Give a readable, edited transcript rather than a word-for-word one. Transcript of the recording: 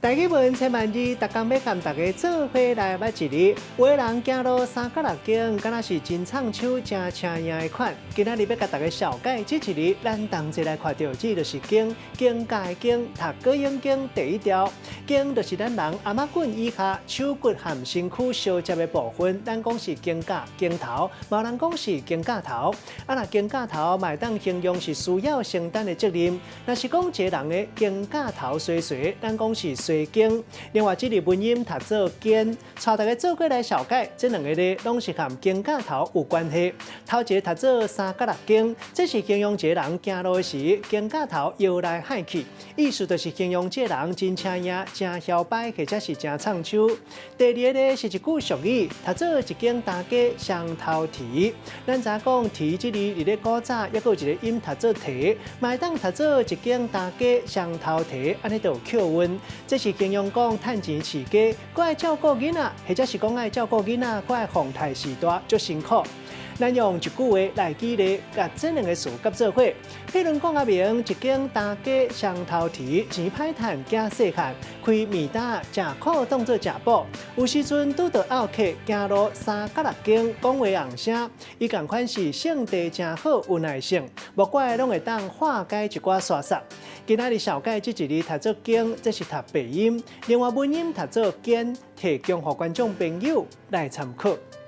大家问千万二，逐工要跟大家做伙来捌一日。有的人行路三角六径，敢若是真唱手、真请赢的款。今仔日要甲大家小解这一日，咱同齐来看到，这就是经界的经，读高音经第一条。经就是咱人阿妈棍以下手骨和身躯相接的部分，咱讲是经架、经头，有人讲是经架头。若经架头，嘛会当形容是需要承担的责任。若是讲一个人的经架头衰衰，咱讲是衰经。另外，这个文音读做肩，带大家做过来小解，这两个呢，拢是和经架头有关系。头一个读做三角六经，这是形容一个人行路时，经架头摇来喊去，意思就是形容这个人真请赢、真摇摆，或者是真唱手。第二个呢是一句俗语，读做一间大家双头蹄。咱知讲蹄这里伫咧古早，还有一个音读做蹄，嘛会当读做一间大家双头蹄，安尼就有口韵。这是形容讲趁钱饲家，搁爱照顾囡仔，或者是讲爱照顾囡仔，搁爱奉太事大，足辛苦。咱用一句话来举例，甲这两个词合做伙。譬如讲明，一间大家双头蹄，钱歹趁，惊细汉，开面搭，食苦当作食补。有时阵拄到奥客，行路三角六经，讲话红声，伊共款是性地真好，有耐性，无怪拢会当化解一寡沙塞。今仔日小解这一日读做经，这是读白音；另外文音读做肩，提供予观众朋友来参考。